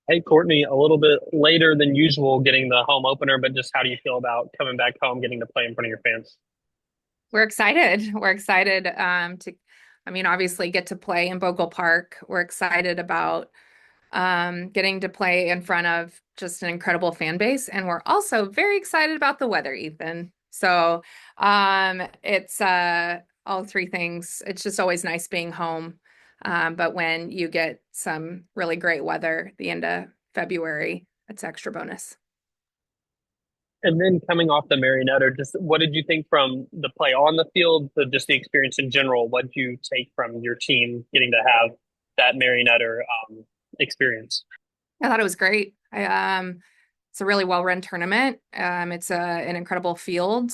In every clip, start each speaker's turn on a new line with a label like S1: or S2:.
S1: Hey, Courtney, a little bit later than usual getting the home opener, but just how do you feel about coming back home, getting to play in front of your fans?
S2: We're excited. We're excited obviously get to play in Bogle Park. We're excited about getting to play in front of just an incredible fan base. And we're also very excited about the weather, Ethan. It's all three things. It's just always nice being home. But when you get some really great weather at the end of February, it's extra bonus.
S1: And then coming off the Marionette, just what did you think from the play on the field, just the experience in general? What did you take from your team getting to have that Marionette experience?
S2: I thought it was great. It's a really well-run tournament. It's an incredible field.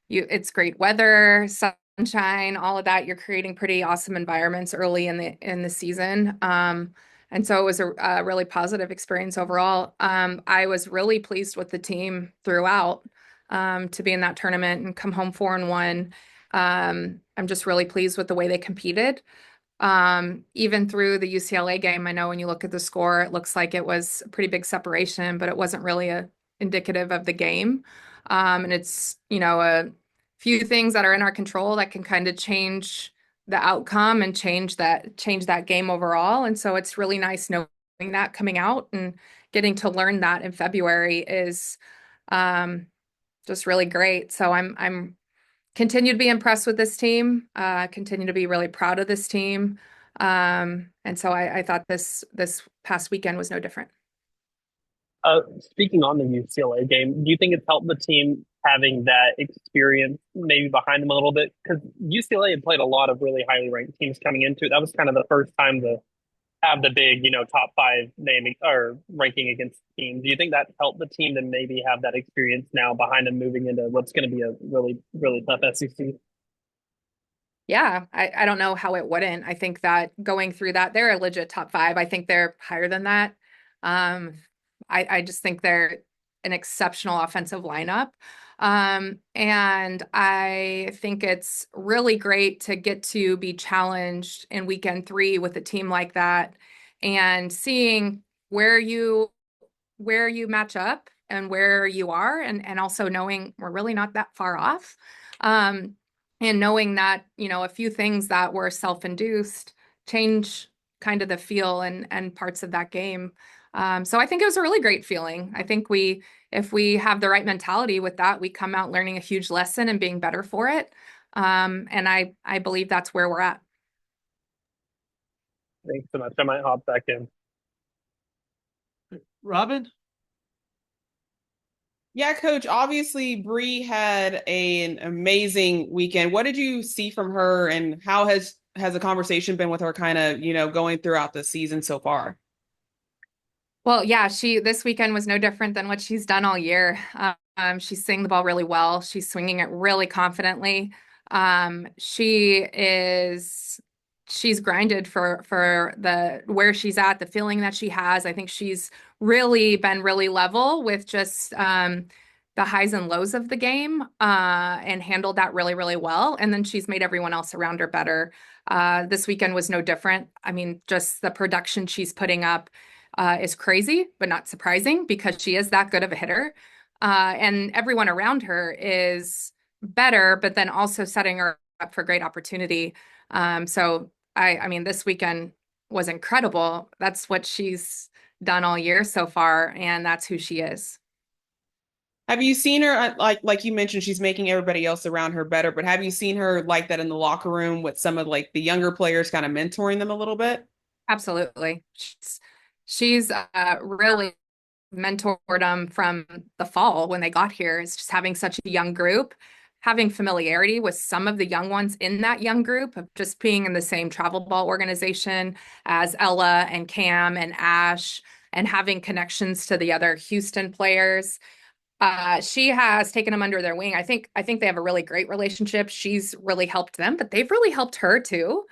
S2: It's great weather, sunshine, all of that. You're creating pretty awesome environments early in the season. And so it was a really positive experience overall. I was really pleased with the team throughout, to be in that tournament and come home 4-1. I'm just really pleased with the way they competed. Even through the UCLA game, I know when you look at the score, it looks like it was a pretty big separation, but it wasn't really indicative of the game. And it's, a few things that are in our control that can kind of change the outcome and change that game overall. And so it's really nice knowing that coming out and getting to learn that in February is um, just really great. So I'm continue to be impressed with this team, continue to be really proud of this team. And so I thought this past weekend was no different.
S1: Speaking on the UCLA game, do you think it's helped the team having that experience maybe behind them a little bit? Because UCLA had played a lot of really highly ranked teams coming into it. That was kind of the first time to have the big, top five naming or ranking against teams. Do you think that helped the team to maybe have that experience now behind them moving into what's going to be a really, really tough SEC?
S2: Yeah, I don't know how it wouldn't. I think that going through that, they're a legit top five. I think they're higher than that. Um, I just think they're an exceptional offensive lineup. And I think it's really great to get to be challenged in weekend three with a team like that and seeing where you where you match up and where you are and also knowing we're really not that far off. Um, and knowing that, a few things that were self-induced change kind of the feel and parts of that game. So I think it was a really great feeling. I think if we have the right mentality with that, we come out learning a huge lesson and being better for it. And I believe that's where we're at.
S1: Thanks so much. I might hop back in.
S3: Robin?
S4: Yeah, Coach. Obviously, Bree had an amazing weekend. What did you see from her, and how has the conversation been with her, kind of, going throughout the season so far?
S2: Well, yeah, this weekend was no different than what she's done all year. She's swinging the ball really well. She's swinging it really confidently. Um, she is she's grinded for the where she's at, the feeling that she has. I think she's really been really level with just the highs and lows of the game, and handled that really, really well. And then she's made everyone else around her better. This weekend was no different. I mean, just the production she's putting up is crazy, but not surprising because she is that good of a hitter. And everyone around her is better, but then also setting her up for great opportunity. So this weekend was incredible. That's what she's done all year so far, and that's who she is.
S4: Have you seen her, like you mentioned, she's making everybody else around her better, but have you seen her like that in the locker room with some of like the younger players, kind of mentoring them a little bit?
S2: Absolutely. She's really mentored them from the fall when they got here. Is just having such a young group, having familiarity with some of the young ones in that young group of just being in the same travel ball organization as Ella and Cam and Ash and having connections to the other Houston players. She has taken them under their wing. I think they have a really great relationship. She's really helped them, but they've really helped her too.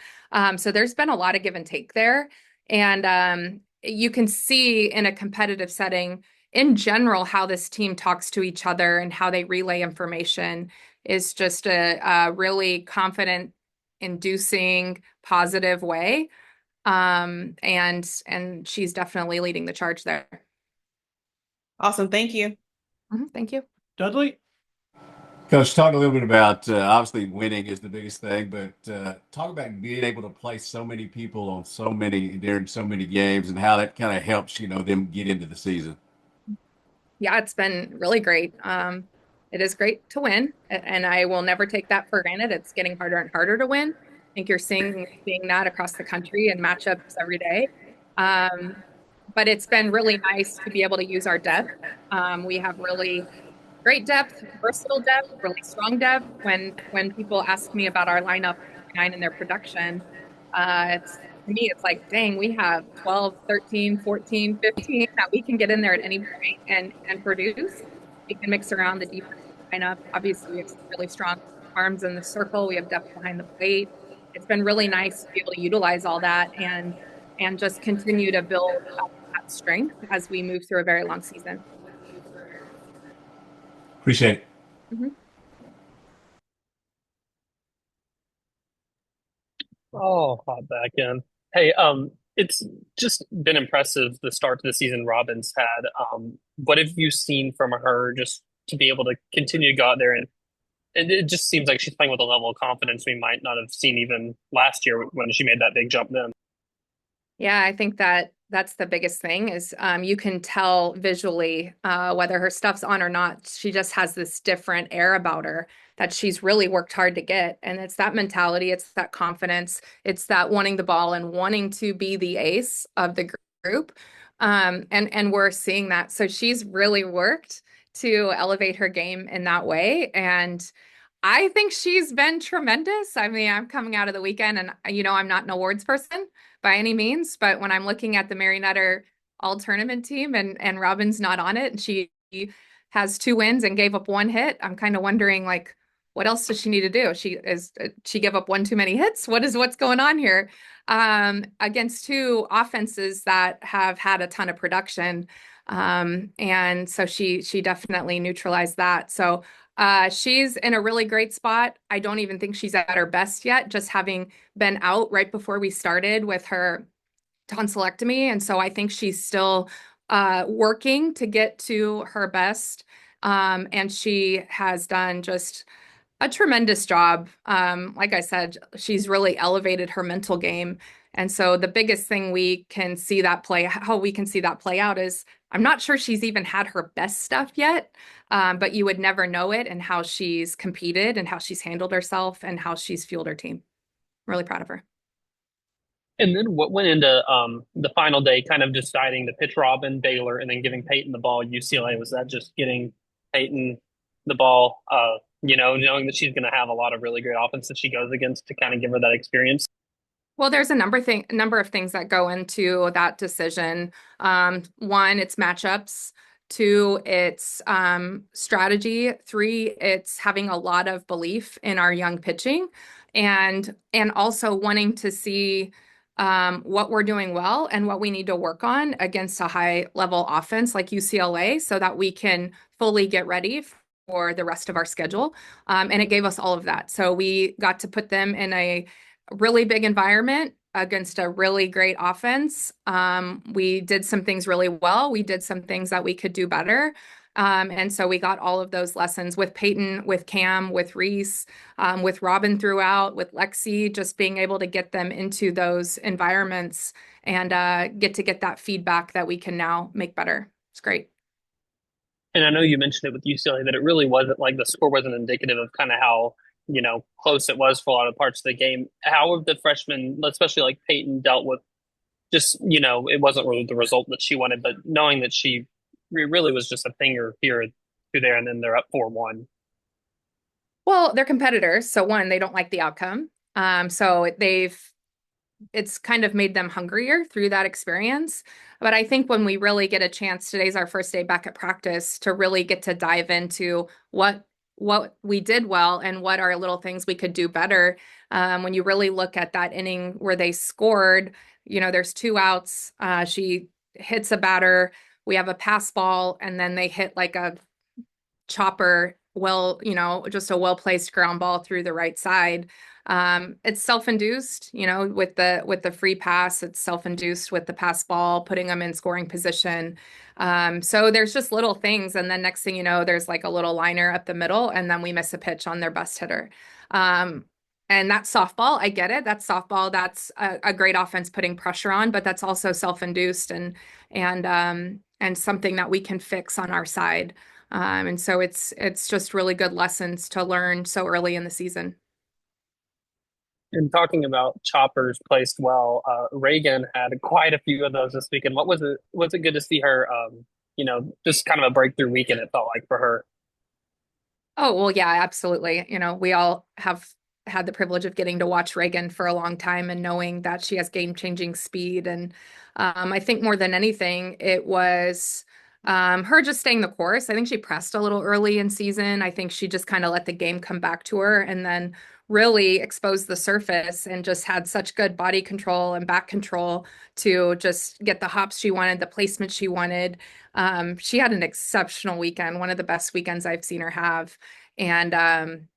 S2: So there's been a lot of give and take there. And you can see in a competitive setting in general how this team talks to each other and how they relay information is just a really confident, inducing, positive way. And she's definitely leading the charge there.
S4: Awesome. Thank you.
S2: Thank you.
S3: Dudley?
S5: Coach, talk a little bit about obviously winning is the biggest thing, but talk about being able to play so many people on so many during so many games and how that kind of helps, them get into the season.
S2: Yeah, it's been really great. It is great to win, and I will never take that for granted. It's getting harder and harder to win. I think you're seeing that across the country and matchups every day. Um, but it's been really nice to be able to use our depth. We have really great depth, versatile depth, really strong depth. When people ask me about our lineup nine and their production, it's to me, it's like, dang, we have 12, 13, 14, 15 that we can get in there at any point and produce. We can mix around the defensive lineup. Obviously, we have some really strong arms in the circle. We have depth behind the plate. It's been really nice to be able to utilize all that and just continue to build up that strength as we move through a very long season.
S5: Appreciate it.
S2: Mhm.
S1: Oh, hot back in. Hey, it's just been impressive the start to the season Robin's had. What have you seen from her just to be able to continue to go out there and it just seems like she's playing with a level of confidence we might not have seen even last year when she made that big jump then.
S2: Yeah, I think that's the biggest thing is you can tell visually whether her stuff's on or not. She just has this different air about her that she's really worked hard to get. And it's that mentality, it's that confidence, it's that wanting the ball and wanting to be the ace of the group. And we're seeing that. So she's really worked to elevate her game in that way. And I think she's been tremendous. I mean, I'm coming out of the weekend and, I'm not an awards person by any means, but when I'm looking at the Mary Nutter all tournament team and Robin's not on it and she has 2 wins and gave up 1 hit, I'm kind of wondering like, what else does she need to do? She give up one too many hits? What's going on here? Against 2 offenses that have had a ton of production. And so she definitely neutralized that. So she's in a really great spot. I don't even think she's at her best yet, just having been out right before we started with her tonsillectomy. And so I think she's still working to get to her best. And she has done just a tremendous job. Like I said, she's really elevated her mental game. And so the biggest thing how we can see that play out is I'm not sure she's even had her best stuff yet, but you would never know it and how she's competed and how she's handled herself and how she's fueled her team. Really proud of her.
S1: And then what went into the final day, kind of deciding to pitch Robin, Baylor, and then giving Peyton the ball, UCLA? Was that just getting Peyton the ball, knowing that she's going to have a lot of really great offense that she goes against to kind of give her that experience?
S2: Well, there's a number of things that go into that decision. One, it's matchups. 2, it's strategy. 3, it's having a lot of belief in our young pitching, and also wanting to see what we're doing well and what we need to work on against a high level offense like UCLA, so that we can fully get ready for the rest of our schedule. And it gave us all of that. So we got to put them in a really big environment against a really great offense. We did some things really well. We did some things that we could do better. And so we got all of those lessons with Peyton, with Cam, with Reese, with Robin throughout, with Lexi, just being able to get them into those environments and get that feedback that we can now make better. It's great.
S1: And I know you mentioned it with UCLA that it really wasn't like the score wasn't indicative of kind of how, close it was for a lot of parts of the game. How have the freshmen, especially like Peyton, dealt with just, it wasn't really the result that she wanted, but knowing that she really was just a finger here to there, and then they're up 4-1.
S2: Well, they're competitors. So one, they don't like the outcome. So it's kind of made them hungrier through that experience. But I think when we really get a chance, today's our first day back at practice, to really get to dive into what we did well and what are little things we could do better. When you really look at that inning where they scored, there's 2 outs. She hits a batter. We have a pass ball, and then they hit like a chopper, just a well-placed ground ball through the right side. It's self-induced, with the free pass, it's self-induced with the pass ball, putting them in scoring position. So there's just little things, and then next thing you know, there's like a little liner up the middle, and then we miss a pitch on their best hitter. Um, and that's softball. I get it. That's softball. That's a great offense putting pressure on, but that's also self-induced and something that we can fix on our side. And so it's just really good lessons to learn so early in the season.
S1: And talking about choppers placed well, Reagan had quite a few of those this weekend. What was it? Was it good to see her? Just kind of a breakthrough weekend. It felt like for her.
S2: Oh, well, yeah, absolutely. We all have had the privilege of getting to watch Reagan for a long time and knowing that she has game-changing speed. And I think more than anything, it was her just staying the course. I think she pressed a little early in season. I think she just kind of let the game come back to her and then really exposed the surface and just had such good body control and back control to just get the hops she wanted, the placement she wanted. She had an exceptional weekend, one of the best weekends I've seen her have. And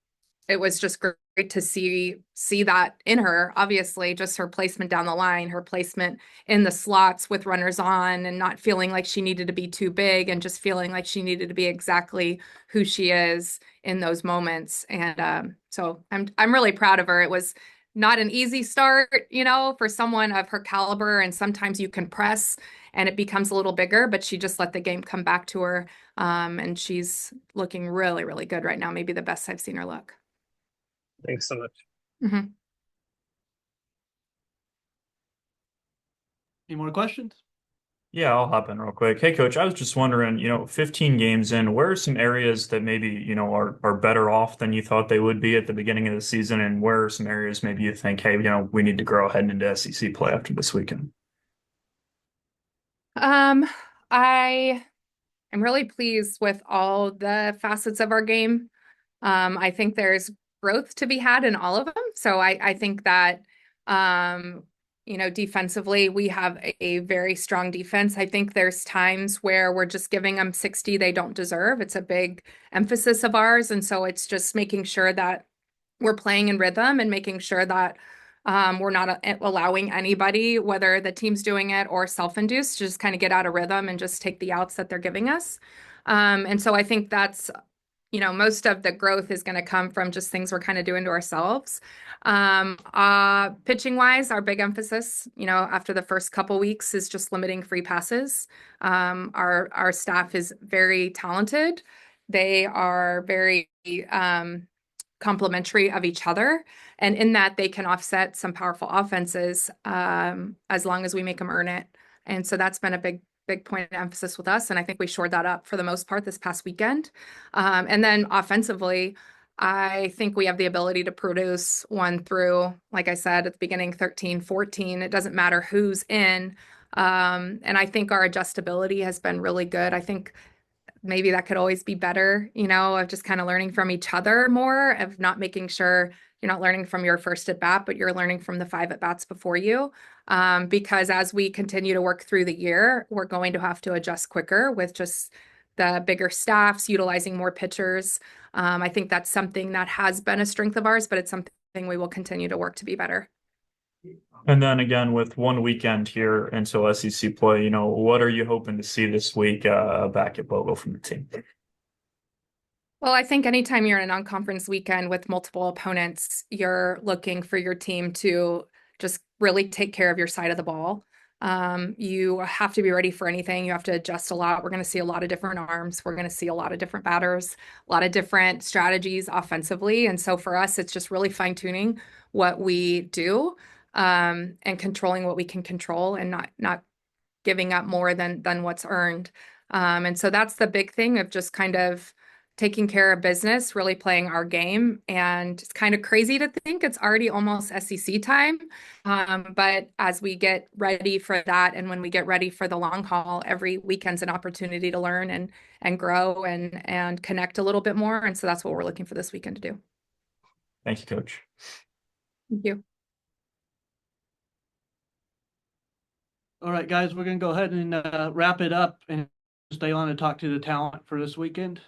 S2: it was just great to see that in her. Obviously, just her placement down the line, her placement in the slots with runners on, and not feeling like she needed to be too big, and just feeling like she needed to be exactly who she is in those moments. And so I'm really proud of her. It was not an easy start, for someone of her caliber, and sometimes you can press and it becomes a little bigger, but she just let the game come back to her. And she's looking really, really good right now. Maybe the best I've seen her look.
S1: Thanks so much.
S2: Mm-hmm.
S3: Any more questions?
S6: Yeah, I'll hop in real quick. Hey, Coach, I was just wondering, 15 games in, where are some areas that maybe, are better off than you thought they would be at the beginning of the season? And where are some areas maybe you think, hey, we need to grow heading into SEC play after this weekend?
S2: I am really pleased with all the facets of our game. I think there's growth to be had in all of them. So I think that, defensively, we have a very strong defense. I think there's times where we're just giving them 60 they don't deserve. It's a big emphasis of ours. And so it's just making sure that we're playing in rhythm and making sure that we're not allowing anybody, whether the team's doing it or self-induced, to just kind of get out of rhythm and just take the outs that they're giving us. And so I think that's most of the growth is going to come from just things we're kind of doing to ourselves. Pitching wise, our big emphasis, after the first couple weeks is just limiting free passes. Our staff is very talented. They are very complementary of each other, and in that they can offset some powerful offenses as long as we make them earn it. And so that's been a big point of emphasis with us. And I think we shored that up for the most part this past weekend. And then offensively, I think we have the ability to produce 1 through, like I said, at the beginning, 13, 14. It doesn't matter who's in. And I think our adjustability has been really good. I think maybe that could always be better, of just kind of learning from each other more, of not making sure you're not learning from your first at bat, but you're learning from the 5 at bats before you. Because as we continue to work through the year, we're going to have to adjust quicker with just the bigger staffs, utilizing more pitchers. I think that's something that has been a strength of ours, but it's something we will continue to work to be better.
S6: And then again, with one weekend here until SEC play, what are you hoping to see this week back at Bogle from the team?
S2: Well, I think anytime you're in a non-conference weekend with multiple opponents, you're looking for your team to just really take care of your side of the ball. You have to be ready for anything. You have to adjust a lot. We're going to see a lot of different arms. We're going to see a lot of different batters, a lot of different strategies offensively. And so for us, it's just really fine-tuning what we do, and controlling what we can control, and not giving up more than what's earned. And so that's the big thing of just kind of taking care of business, really playing our game. And it's kind of crazy to think it's already almost SEC time. But as we get ready for that, and when we get ready for the long haul, every weekend's an opportunity to learn and grow and connect a little bit more. And so that's what we're looking for this weekend to do.
S6: Thank you, Coach.
S2: Thank you.
S3: All right, guys, we're going to go ahead and wrap it up and stay on and talk to the talent for this weekend.